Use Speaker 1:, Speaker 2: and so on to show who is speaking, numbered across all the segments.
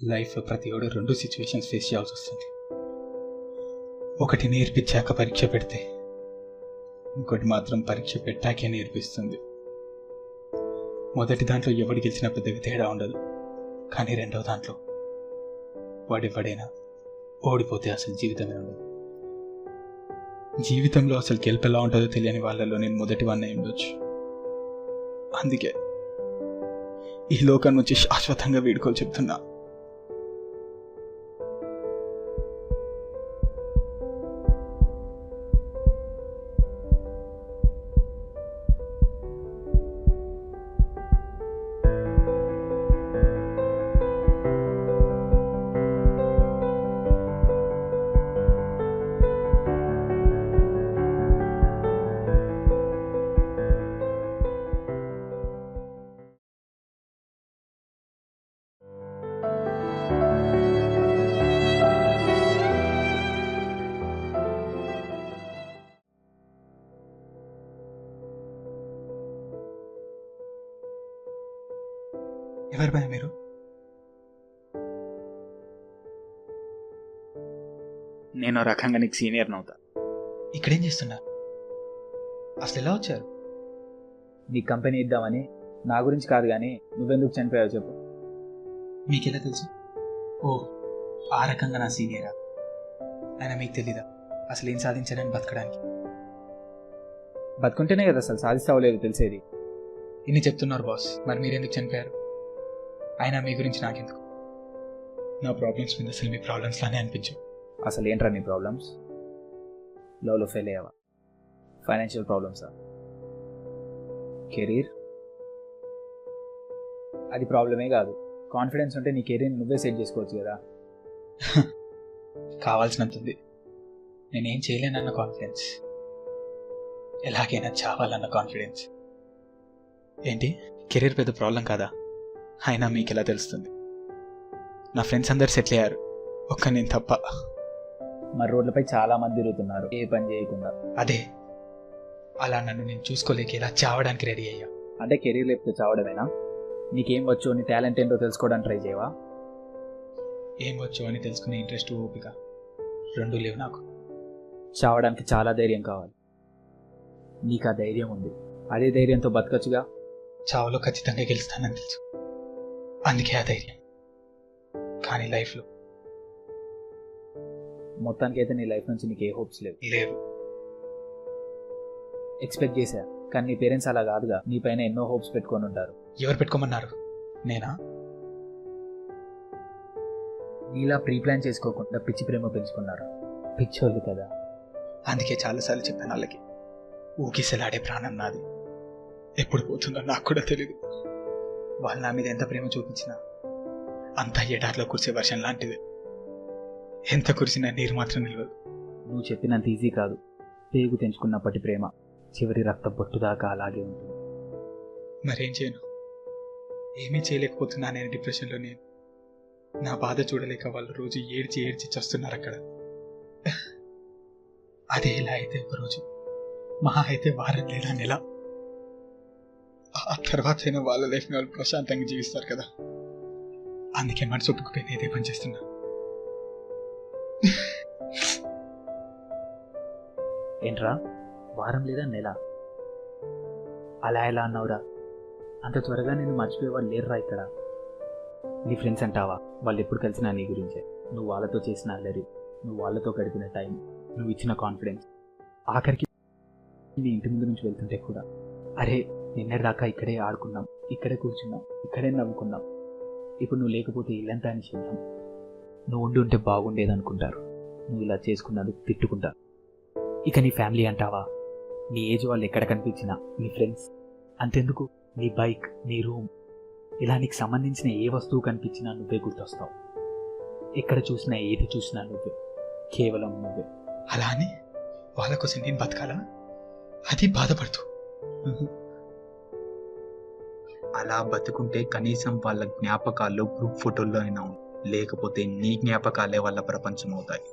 Speaker 1: లైఫ్లో ప్రతి ఒడు 2 situations face చేయాల్సి వస్తుంది. ఒకటి నేర్పించాక పరీక్ష పెడితే, ఇంకోటి మాత్రం పరీక్ష పెట్టాకే నేర్పిస్తుంది. మొదటి దాంట్లో ఎవడు గెలిచినా పెద్దగా తేడా ఉండదు, కానీ రెండవ దాంట్లో వాడెవడైనా ఓడిపోతే అసలు జీవితమే ఉండదు. జీవితంలో అసలు గెలుపు ఎలా ఉంటుందో తెలియని వాళ్ళలో నేను మొదటి వాడిని అయి ఉండొచ్చు. అందుకే ఈ లోకం నుంచి శాశ్వతంగా వీడుకోలు చెప్తున్నా. ఎవరు భయ మీరు?
Speaker 2: నేను రకంగా నీకు సీనియర్ నవ్వుతా.
Speaker 1: ఇక్కడేం చేస్తున్నారు? అసలు ఎలా వచ్చారు?
Speaker 2: నీకు కంపెనీ ఇద్దామని. నా గురించి కాదు కానీ నువ్వెందుకు చనిపోయావు చెప్పు.
Speaker 1: మీకెలా తెలుసు? ఓ, ఆ రకంగా నా సీనియరా? ఆయన మీకు తెలీదా అసలు ఏం సాధించాడని బతకడానికి?
Speaker 2: బతుకుంటేనే కదా అసలు సాధిస్తావో లేదు తెలిసేది.
Speaker 1: ఇన్ని చెప్తున్నారు బాస్, మరి మీరెందుకు చనిపోయారు? అయినా మీ గురించి నాకెందుకు? నా ప్రాబ్లమ్స్ మీద అసలు మీ ప్రాబ్లమ్స్ లానే అనిపించు.
Speaker 2: అసలు ఏంట్రా నీ ప్రాబ్లమ్స్? లవ్లో ఫెయిల్ అయ్యావా? ఫైనాన్షియల్ ప్రాబ్లమ్సా? కెరీర్? అది ప్రాబ్లమే కాదు. కాన్ఫిడెన్స్ ఉంటే నీ కెరీర్ నువ్వే సెట్ చేసుకోవచ్చు కదా.
Speaker 1: కావాల్సినంతుంది. నేనేం చేయలేనన్న కాన్ఫిడెన్స్, ఎలాగైనా చావాలన్న కాన్ఫిడెన్స్. ఏంటి కెరీర్ పెద్ద ప్రాబ్లం కాదా? అయినా మీకు ఎలా తెలుస్తుంది? నా ఫ్రెండ్స్ అందరు సెటిల్ అయ్యారు, ఒక్క నేను తప్ప.
Speaker 2: మరి రోడ్లపై చాలా మంది తిరుగుతున్నారు ఏ పని చేయకుండా.
Speaker 1: అదే, అలా నన్ను నేను చూసుకోలేక ఇలా చావడానికి రెడీ అయ్యా.
Speaker 2: అంటే కెరీర్ లేకపోతే చావడమేనా? నీకేం వచ్చో నీ టాలెంట్ ఏంటో తెలుసుకోవడానికి ట్రై చేయవా?
Speaker 1: ఏం వచ్చో అని తెలుసుకునే ఇంట్రెస్ట్, ఓపిక రెండూ లేవు నాకు.
Speaker 2: చావడానికి చాలా ధైర్యం కావాలి. నీకు ఆ ధైర్యం ఉంది, అదే ధైర్యంతో బతకచ్చుగా.
Speaker 1: చావులో ఖచ్చితంగా గెలుస్తానని తెలుసు, అందుకే ఆ ధైర్యం. కానీ లైఫ్లో
Speaker 2: మొత్తానికైతే నీ లైఫ్ నుంచి నీకు ఏ హోప్స్
Speaker 1: లేవు.
Speaker 2: ఎక్స్పెక్ట్ చేశా, కానీ నీ పేరెంట్స్ అలా కాదుగా. నీ పైన ఎన్నో హోప్స్ పెట్టుకొని ఉంటారు.
Speaker 1: ఎవరు పెట్టుకోమన్నారు? నేనా?
Speaker 2: నీలా ప్రీ ప్లాన్ చేసుకోకుండా పిచ్చి ప్రేమ పెంచుకున్నారు. పిచ్చోళ్ళు కదా.
Speaker 1: అందుకే చాలాసార్లు చెప్పాను వాళ్ళకి, ఊగిసలాడే ప్రాణం నాది, ఎప్పుడు పోతుందో నాకు కూడా తెలియదు. వాళ్ళు నా మీద ఎంత ప్రేమ చూపించినా అంత ఎడారిలో కురిసే వర్షం లాంటిది. ఎంత కురిసినా నీరు మాత్రం నిలవదు.
Speaker 2: నువ్వు చెప్పినంత ఈజీ కాదు. పేగు తెంచుకున్నప్పటి ప్రేమ చివరి రక్త బొట్టు దాకా అలాగే ఉంటుంది.
Speaker 1: మరేం చేయను? ఏమీ చేయలేకపోతున్నా నేను డిప్రెషన్లో. నేను నా బాధ చూడలేక వాళ్ళు రోజు ఏడ్చి ఏడ్చి చస్తున్నారు అక్కడ. అదే ఇలా అయితే ఒకరోజు, మహా అయితే వారం లేదా నెల, ఆ తర్వాత అయినా వాళ్ళ లైఫ్ని వాళ్ళు ప్రశాంతంగా జీవిస్తారు కదా. అందుకే మనసు ఒప్పుకుపోయి ఇదే పని చేస్తున్నా.
Speaker 2: ఏంట్రా వారం లేదా నెల? అలా ఎలా అన్నావురా? అంత త్వరగా నేను మర్చిపోయేవాళ్ళు లేరురా ఇక్కడ. నీ ఫ్రెండ్స్ అంటావా? వాళ్ళు ఎప్పుడు కలిసినా నీ గురించే. నువ్వు వాళ్ళతో చేసిన అల్లరి, నువ్వు వాళ్ళతో గడిపిన టైం, నువ్వు ఇచ్చిన కాన్ఫిడెన్స్, ఆఖరికి నీ ఇంటి ముందు నుంచి వెళ్తుంటే కూడా, అరే నిన్నటిదాకా ఇక్కడే ఆడుకున్నాం, ఇక్కడే కూర్చున్నాం, ఇక్కడే నవ్వుకున్నాం, ఇప్పుడు నువ్వు లేకపోతే ఇల్లంతా అని చేద్దాం, నువ్వు ఉండి ఉంటే బాగుండేది అనుకుంటారు. నువ్వు ఇలా చేసుకున్నందుకు తిట్టుకుంటారు. ఇక నీ ఫ్యామిలీ అంటావా? నీ ఏజ్ వాళ్ళు ఎక్కడ కనిపించినా, నీ ఫ్రెండ్స్, అంతెందుకు నీ బైక్, నీ రూమ్, ఇలా నీకు సంబంధించిన ఏ వస్తువు కనిపించినా నువ్వే గుర్తొస్తావు. ఎక్కడ చూసినా ఏది చూసినా నువ్వే, కేవలం నువ్వే.
Speaker 1: అలా అని వాళ్ళ కోసం నేను బతకాలా? అది బాధపడుతూ.
Speaker 3: అలా బతుకుంటే కనీసం వాళ్ళ జ్ఞాపకాల్లో గ్రూప్ ఫోటోల్లో అయినా ఉంది, లేకపోతే నీ జ్ఞాపకాలే వాళ్ళ ప్రపంచం అవుతాయి.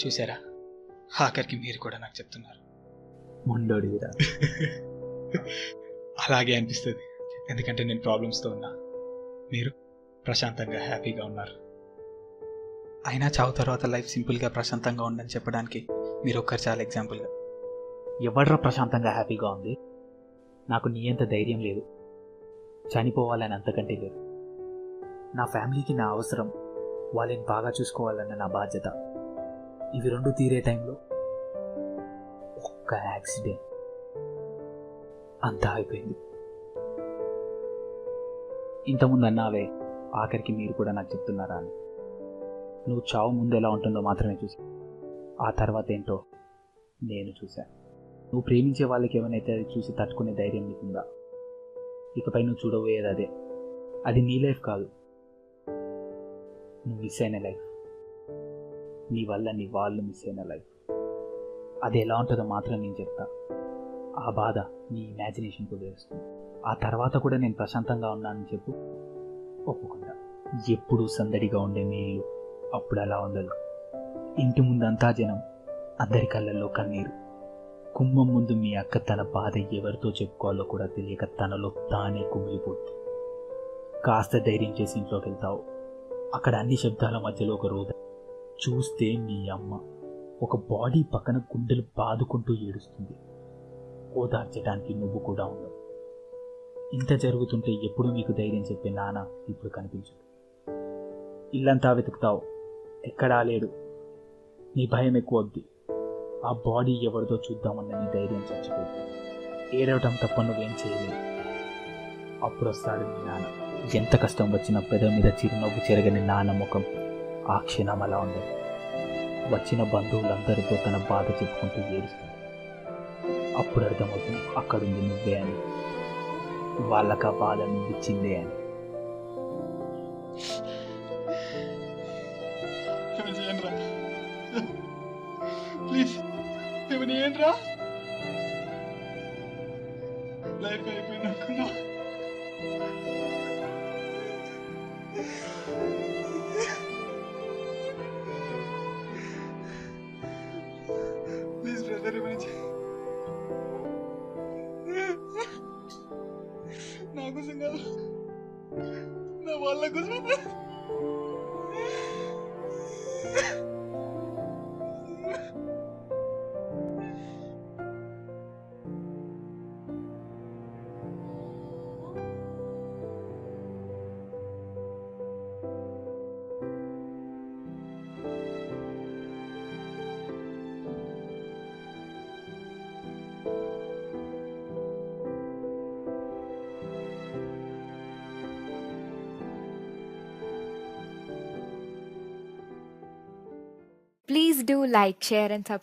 Speaker 1: చూసారా, ఆఖరికి మీరు కూడా నాకు చెప్తున్నారు.
Speaker 2: ముండోడివిరా.
Speaker 1: అలాగే అనిపిస్తుంది, ఎందుకంటే నేను ప్రాబ్లమ్స్తో ఉన్నా, మీరు ప్రశాంతంగా హ్యాపీగా ఉన్నారు. అయినా చావు తర్వాత లైఫ్ సింపుల్గా ప్రశాంతంగా ఉందని చెప్పడానికి మీరు ఒక్కరు చాలా ఎగ్జాంపుల్గా.
Speaker 2: ఎవడ్రా ప్రశాంతంగా హ్యాపీగా ఉంది? నాకు నీ అంత ధైర్యం లేదు, చనిపోవాలని అంతకంటే లేదు. నా ఫ్యామిలీకి నా అవసరం, వాళ్ళని బాగా చూసుకోవాలన్న నా బాధ్యత, ఇవి రెండు తీరే టైంలో ఒక్క యాక్సిడెంట్, అంతా అయిపోయింది. ఇంతకుముందు అన్నావే, ఆఖరికి మీరు కూడా నాకు చెప్తున్నారా అని. నువ్వు చావు ముందు ఎలా ఉంటుందో మాత్రమే చూసా, ఆ తర్వాత ఏంటో నేను చూశాను. నువ్వు ప్రేమించే వాళ్ళకి ఏమైనా అది చూసి తట్టుకునే ధైర్యం నీకుందా? ఇకపై నువ్వు చూడబోయేది అదే. అది నీ లైఫ్ కాదు, నువ్వు మిస్ అయిన లైఫ్, నీ వల్ల నీ వాళ్ళు మిస్ అయిన లైఫ్. అది ఎలా ఉంటుందో మాత్రం నేను చెప్తా. ఆ బాధ నీ ఇమాజినేషన్ కుదిరేస్తుంది. ఆ తర్వాత కూడా నేను ప్రశాంతంగా ఉన్నానని చెప్పు, ఒప్పుకుంటా. ఎప్పుడు సందడిగా ఉండే మీ ఇల్లు అప్పుడు అలా ఉండదు. ఇంటి ముందంతా జనం, అందరి కళ్ళల్లో కన్నీరు. కుమ్మం ముందు మీ అక్క తన బాధ ఎవరితో చెప్పుకోవాలో కూడా తెలియక తనలో తానే కుమిలిపోతుంది. కాస్త ధైర్యం చేసి ఇంట్లోకి వెళ్తావు. అక్కడ అన్ని శబ్దాల మధ్యలో ఒక రోద. చూస్తే మీ అమ్మ ఒక బాడీ పక్కన గుండెలు బాదుకుంటూ ఏడుస్తుంది. ఓదార్చడానికి నువ్వు కూడా ఉండవు. ఇంత జరుగుతుంటే ఎప్పుడు మీకు ధైర్యం చెప్పే నాన్న ఇప్పుడు కనిపించదు. ఇల్లంతా వెతుకుతావు, ఎక్కడా లేడు. నీ భయం ఎక్కువ వద్ది. ఆ బాడీ ఎవరిదో చూద్దామన్న నీ ధైర్యం చచ్చిపోతుంది. ఏడవటం తప్ప నువ్వేం చేయలేదు. అప్పుడు వస్తాడు నీ నాన్న. ఎంత కష్టం వచ్చినా పెదవి మీద చిరునవ్వు చెరగని నాన్న ముఖం ఆ క్షణం అలా ఉండదు. వచ్చిన బంధువులందరితో తన బాధ చెప్పుకుంటూ ఏడుస్తుంది. అప్పుడు అర్థమవుతుంది అక్కడుంది నువ్వే అని, వాళ్ళకి ఆ బాధ నువ్వు ఇచ్చిందే అని.
Speaker 1: ప్లీజ్ ఏమని ఏంట్రా, లైఫ్ అయిపోయింది అనుకున్నా. ప్లీజ్ బ్రదర్ ఏమని నా కోసం కాదు, నా వాళ్ళ కోసం.
Speaker 4: Please do like, share and subscribe.